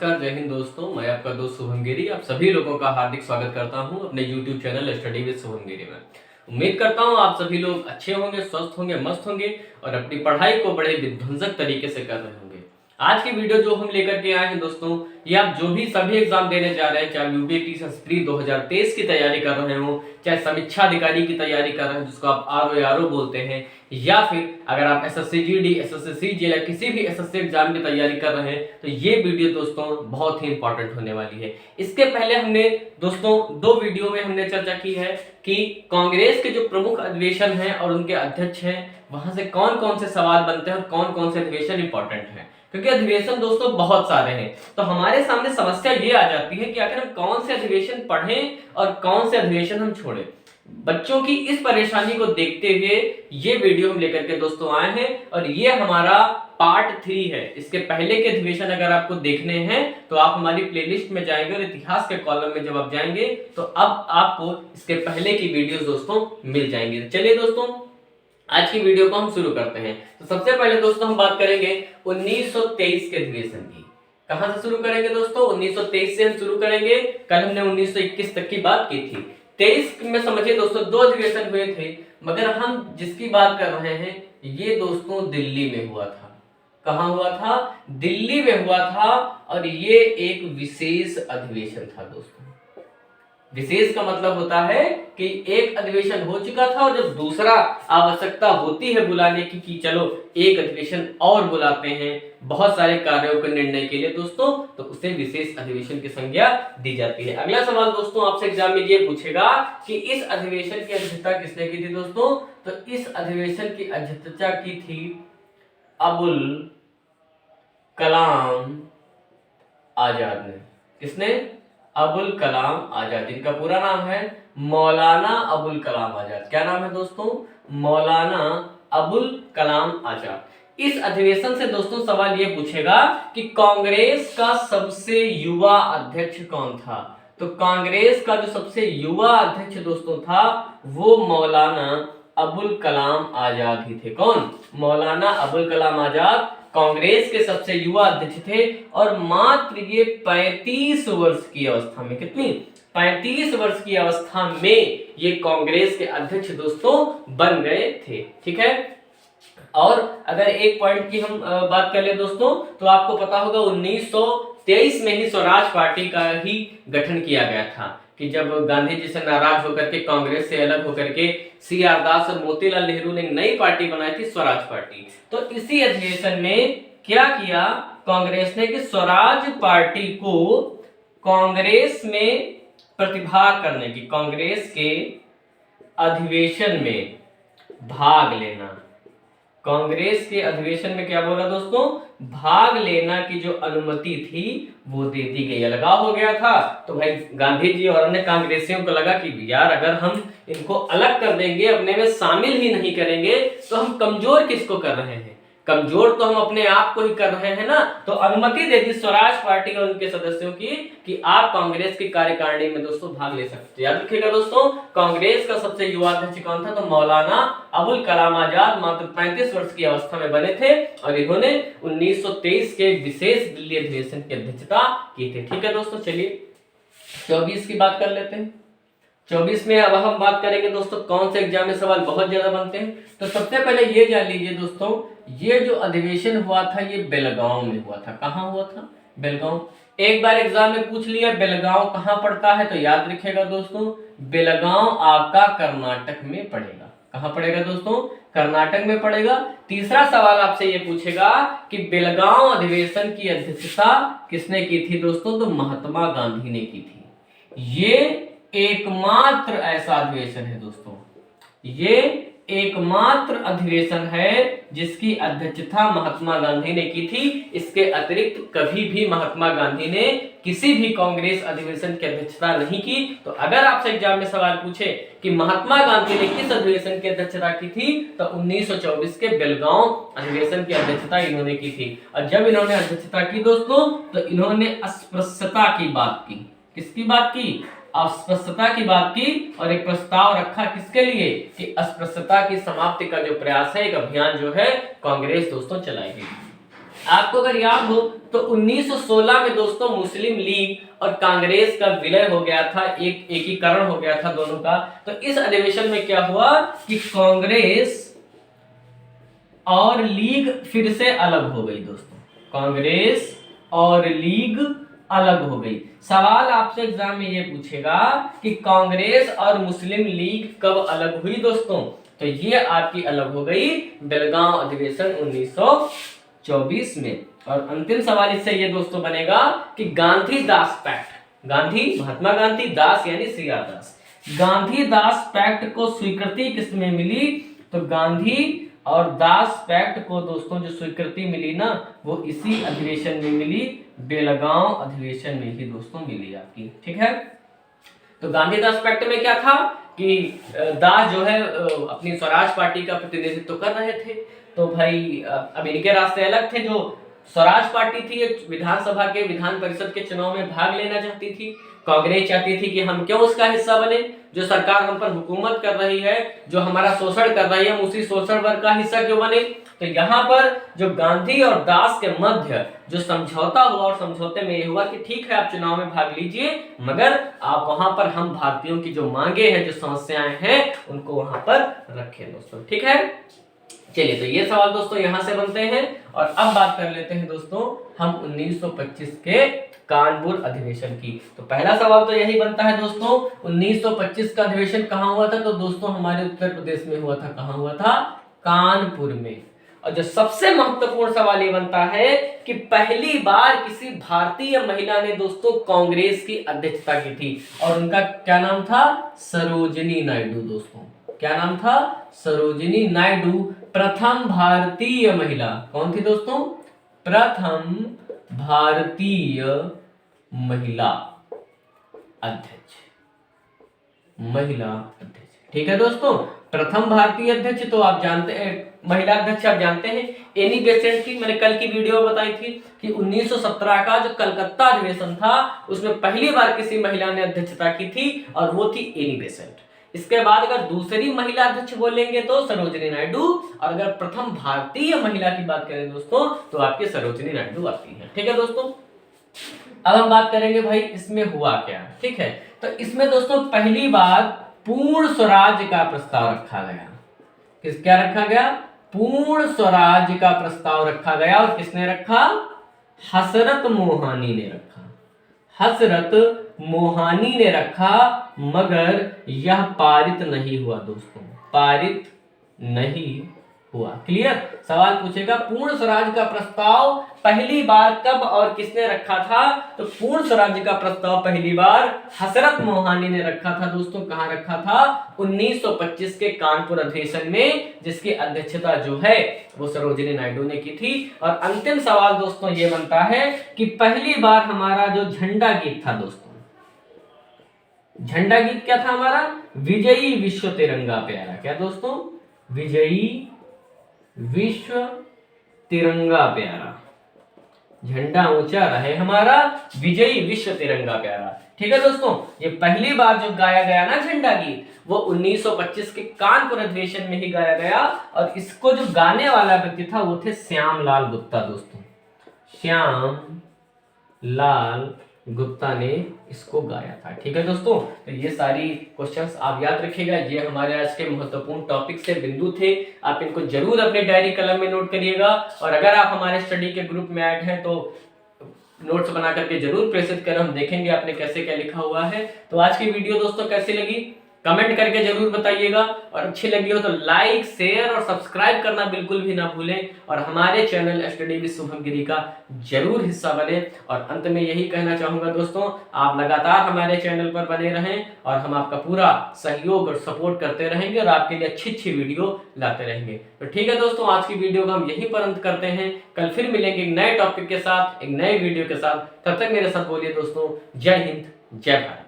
नमस्कार, जय हिंद दोस्तों। मैं आपका दोस्त शुभम गिरी आप सभी लोगों का हार्दिक स्वागत करता हूं अपने YouTube channel study with Shubham Giri में। उम्मीद करता हूं आप सभी लोग अच्छे होंगे, स्वस्थ होंगे, मस्त होंगे और अपनी पढ़ाई को बड़े विध्वंसक तरीके से कर रहे होंगे। आज की वीडियो जो हम लेकर के आए हैं दोस्तों, ये आप जो भी सभी एग्जाम देने जा रहे हैं, चाहे यूपीएससी संस्कृत 2023 की तैयारी कर रहे हो, चाहे समीक्षा अधिकारी की तैयारी कर रहे हैं जिसको आप आरओ बोलते हैं, या फिर अगर आप एसएससी जीडी, एसएससी सीजीएल या किसी भी एसएससी एग्जाम की तैयारी कर रहे हैं तो ये वीडियो दोस्तों बहुत ही इंपॉर्टेंट होने वाली है। इसके पहले हमने दोस्तों दो वीडियो में हमने चर्चा की है कि कांग्रेस के जो प्रमुख अधिवेशन हैं और उनके अध्यक्ष हैं वहां से कौन कौन से सवाल बनते हैं और कौन कौन से अधिवेशन इंपॉर्टेंट हैं, क्योंकि अधिवेशन दोस्तों बहुत सारे हैं। तो हमारे सामने समस्या ये आ जाती है कि आखिर हम कौन से अधिवेशन पढ़ें और कौन से अधिवेशन हम छोड़ें। बच्चों की इस परेशानी को देखते हुए ये वीडियो हम लेकर के दोस्तों आए हैं और ये हमारा पार्ट 3 है। इसके पहले के अधिवेशन अगर आपको देखने हैं तो आप हमारी प्लेलिस्ट में जाएंगे और इतिहास के कॉलम में जब आप जाएंगे तो अब आपको इसके पहले की वीडियोस दोस्तों मिल जाएंगी। चलिए दोस्तों आज की वीडियो को हम शुरू करते हैं। तो सबसे पहले दोस्तों हम बात करेंगे 1923 के अधिवेशन की। कहां से शुरू करेंगे दोस्तों? 1923 से हम शुरू करेंगे। कल हमने 1921 तक की बात की थी। 23 में समझिए दोस्तों दो अधिवेशन हुए थे, मगर हम जिसकी बात कर रहे हैं ये दोस्तों दिल्ली में हुआ था। कहां हुआ था? दिल्ली में हुआ था और ये एक विशेष अधिवेशन था दोस्तों। विशेष का मतलब होता है कि एक अधिवेशन हो चुका था और जब दूसरा आवश्यकता होती है बुलाने की कि चलो एक अधिवेशन और बुलाते हैं बहुत सारे कार्यों के निर्णय के लिए दोस्तों, तो उसे विशेष अधिवेशन की संज्ञा दी जाती है। अगला सवाल दोस्तों आपसे एग्जाम में ये पूछेगा कि इस अधिवेशन की अध्यक्षता किसने की थी दोस्तों? तो इस अधिवेशन की अध्यक्षता की थी अबुल कलाम आजाद ने। किसने? अबुल कलाम आजाद। इनका पूरा नाम है मौलाना अबुल कलाम आजाद। क्या नाम है दोस्तों? मौलाना अबुल कलाम आजाद। इस अधिवेशन से दोस्तों सवाल ये पूछेगा कि कांग्रेस का सबसे युवा अध्यक्ष कौन था? तो कांग्रेस का जो सबसे युवा अध्यक्ष दोस्तों था वो मौलाना अबुल कलाम आजाद ही थे। कौन? मौलाना अबुल कलाम आजाद कांग्रेस के सबसे युवा अध्यक्ष थे और मात्र ये 35 वर्ष की अवस्था में, कितनी? 35 वर्ष की अवस्था में ये कांग्रेस के अध्यक्ष दोस्तों बन गए थे। ठीक है। और अगर एक पॉइंट की हम बात कर ले दोस्तों तो आपको पता होगा 1923 में ही स्वराज पार्टी का ही गठन किया गया था कि जब गांधी जी से नाराज होकर के कांग्रेस से अलग होकर के सी.आर. दास और मोतीलाल नेहरू ने नई पार्टी बनाई थी स्वराज पार्टी। तो इसी अधिवेशन में क्या किया कांग्रेस ने कि स्वराज पार्टी को कांग्रेस में प्रतिभाग करने की, कांग्रेस के अधिवेशन में भाग लेना, कांग्रेस के अधिवेशन में क्या बोला दोस्तों? भाग लेना की जो अनुमति थी वो दे दी गई। अलगाव हो गया था तो भाई गांधी जी और अन्य कांग्रेसियों को लगा कि यार अगर हम इनको अलग कर देंगे, अपने में शामिल ही नहीं करेंगे तो हम कमजोर किसको कर रहे हैं? कमजोर तो हम अपने आप को ही कर रहे हैं ना। तो अनुमति दे दी स्वराज पार्टी और उनके सदस्यों की कि आप कांग्रेस की कार्यकारिणी में दोस्तों भाग ले सकते हैं। याद रखिएगा दोस्तों कांग्रेस का सबसे युवा अध्यक्ष कौन था? तो मौलाना अबुल कलाम आजाद मात्र 35 वर्ष की अवस्था में बने थे और इन्होंने 1923 के विशेष दिल्ली अधिवेशन की अध्यक्षता की थी। ठीक है दोस्तों, चलिए 24 की बात कर लेते हैं। 24 में अब हम बात करेंगे दोस्तों कौन से एग्जाम में सवाल बहुत ज्यादा बनते हैं। तो सबसे पहले ये जान लीजिए दोस्तों, ये जो अधिवेशन हुआ था ये बेलगांव में हुआ था। कहां हुआ था? बेलगांव। एक बार एग्जाम में पूछ लिया बेलगांव कहां पड़ता है, तो याद रखिएगा दोस्तों बेलगांव आपका कर्नाटक में पड़ेगा। कहां पड़ेगा दोस्तों? कर्नाटक में पड़ेगा। तीसरा सवाल आपसे ये पूछेगा कि बेलगांव अधिवेशन की अध्यक्षता किसने की थी दोस्तों? तो महात्मा गांधी ने की थी। ये एकमात्र ऐसा अधिवेशन है दोस्तों, ये एकमात्र अधिवेशन है जिसकी अध्यक्षता महात्मा गांधी ने की थी। इसके अतिरिक्त कभी भी महात्मा गांधी ने किसी भी कांग्रेस अधिवेशन की अध्यक्षता नहीं की। तो अगर आपसे एग्जाम में सवाल पूछे कि महात्मा गांधी ने किस अधिवेशन की अध्यक्षता की थी, तो 1924 के बेलगांव अधिवेशन की अध्यक्षता इन्होंने की थी। और जब इन्होंने अध्यक्षता की दोस्तों तो इन्होंने अस्पृश्यता की बात की। किसकी बात की? अस्पृश्यता की बात की और एक प्रस्ताव रखा किसके लिए कि अस्पृश्यता की समाप्ति का जो प्रयास है, एक अभियान जो है कांग्रेस दोस्तों चलाएगी। आपको अगर याद हो तो 1916 में दोस्तों मुस्लिम लीग और कांग्रेस का विलय हो गया था, एक एकीकरण हो गया था दोनों का। तो इस अधिवेशन में क्या हुआ कि कांग्रेस और लीग फिर से अलग हो गई दोस्तों, कांग्रेस और लीग अलग हो गई। सवाल आपसे एग्जाम में ये पूछेगा कि कांग्रेस और मुस्लिम लीग कब अलग हुई दोस्तों, तो ये आपकी अलग हो गई बेलगांव अधिवेशन 1924 में। और अंतिम सवाल इससे ये दोस्तों बनेगा कि गांधी दास पैक्ट, गांधी महात्मा गांधी, दास यानी सीआर दास, गांधी दास पैक्ट को स्वीकृति किसमें मिली, तो गांधी और दास पैक्ट को दोस्तों जो स्वीकृति मिली ना वो इसी अधिवेशन में मिली, बेलगांव अधिवेशन में ही दोस्तों मिली आपकी, ठीक है। तो गांधी दास पैक्ट में क्या था कि दास जो है अपनी स्वराज पार्टी का प्रतिनिधित्व कर रहे थे। तो भाई अब इनके रास्ते अलग थे। जो स्वराज पार्टी थी विधानसभा के विधान परिषद के चुनाव में भाग लेना चाहती थी, कांग्रेस चाहती थी कि हम क्यों उसका हिस्सा बने, जो सरकार हम पर हुकूमत कर रही है, जो हमारा शोषण कर रही है, हम उसी शोषण वर्ग का हिस्सा क्यों बने। तो यहाँ पर जो गांधी और दास के मध्य जो समझौता हुआ, और समझौते में ये हुआ कि ठीक है आप चुनाव में भाग लीजिए, मगर आप वहां पर हम भारतीयों की जो मांगे हैं, जो समस्याएं हैं, उनको वहां पर रखें दोस्तों, ठीक है। चलिए तो ये सवाल दोस्तों यहां से बनते हैं। और अब बात कर लेते हैं दोस्तों हम 1925 के कानपुर अधिवेशन की। तो पहला सवाल तो यही बनता है दोस्तों, 1925 का अधिवेशन कहां हुआ था, तो दोस्तों हमारे उत्तर प्रदेश में हुआ था। कहां हुआ था, कानपुर में। और जो सबसे महत्वपूर्ण सवाल ये बनता है कि पहली बार किसी भारतीय महिला ने दोस्तों कांग्रेस की अध्यक्षता की थी, और उनका क्या नाम था, सरोजिनी नायडू दोस्तों। क्या नाम था, सरोजिनी नायडू, प्रथम भारतीय महिला। कौन थी दोस्तों, प्रथम भारतीय महिला अध्यक्ष, महिला अध्यक्ष, ठीक है दोस्तों। प्रथम भारतीय अध्यक्ष तो आप जानते हैं, महिला अध्यक्ष आप जानते हैं एनी बेसेंट थी। मैंने कल की वीडियो में बताई थी कि 1917 का जो कलकत्ता अधिवेशन था उसमें पहली बार किसी महिला ने अध्यक्षता की थी, और वो थी एनी बेसेंट। इसके बाद अगर दूसरी महिला अध्यक्ष बोलेंगे तो सरोजिनी नायडू, और अगर प्रथम भारतीय महिला की बात करें दोस्तों तो आपकी सरोजिनी नायडू आती है, ठीक है दोस्तों। अब हम बात करेंगे भाई इसमें हुआ क्या, ठीक है। तो इसमें दोस्तों पहली बार पूर्ण स्वराज का प्रस्ताव रखा गया। क्या रखा गया, पूर्ण स्वराज का प्रस्ताव रखा गया। और किसने रखा, हसरत मोहानी ने रखा, हसरत मोहानी ने रखा, मगर यह पारित नहीं हुआ दोस्तों, पारित नहीं हुआ। क्लियर। सवाल पूछेगा पूर्ण स्वराज का प्रस्ताव पहली बार कब और किसने रखा था, तो पूर्ण स्वराज का प्रस्ताव पहली बार हसरत मोहानी ने रखा था दोस्तों। कहां रखा था, 1925 के कानपुर अधिवेशन में, जिसकी अध्यक्षता जो है वो सरोजिनी नायडू ने की थी। और अंतिम सवाल दोस्तों ये बनता है कि पहली बार हमारा जो झंडा गीत था दोस्तों, झंडा गीत क्या था हमारा, विजयी विश्व तिरंगा प्यारा। क्या दोस्तों, विजयी विश्व तिरंगा प्यारा, झंडा ऊंचा रहे हमारा, विजयी विश्व तिरंगा प्यारा, ठीक है दोस्तों। ये पहली बार जो गाया गया ना झंडा गीत, वो 1925 के कानपुर अधिवेशन में ही गाया गया। और इसको जो गाने वाला व्यक्ति था वो थे श्यामलाल गुप्ता दोस्तों, श्याम लाल गुप्ता ने इसको गाया था, ठीक है दोस्तों। तो ये सारी क्वेश्चंस आप याद रखिएगा, ये हमारे आज के महत्वपूर्ण टॉपिक से बिंदु थे। आप इनको जरूर अपने डायरी कलम में नोट करिएगा। और अगर आप हमारे स्टडी के ग्रुप में ऐड हैं तो नोट्स बना करके जरूर प्रेषित करें, हम देखेंगे आपने कैसे क्या लिखा हुआ है। तो आज की वीडियो दोस्तों कैसी लगी कमेंट करके जरूर बताइएगा, और अच्छी लगी हो तो लाइक शेयर और सब्सक्राइब करना बिल्कुल भी ना भूलें, और हमारे चैनल स्टडी विद शुभम गिरी का जरूर हिस्सा बने। और अंत में यही कहना चाहूंगा दोस्तों, आप लगातार हमारे चैनल पर बने रहें, और हम आपका पूरा सहयोग और सपोर्ट करते रहेंगे, और आपके लिए अच्छी अच्छी वीडियो लाते रहेंगे। तो ठीक है दोस्तों, आज की वीडियो को हम यहीं पर अंत करते हैं। कल फिर मिलेंगे एक नए टॉपिक के साथ, एक नए वीडियो के साथ। तब तक मेरे साथ बोलिए दोस्तों, जय हिंद जय भारत।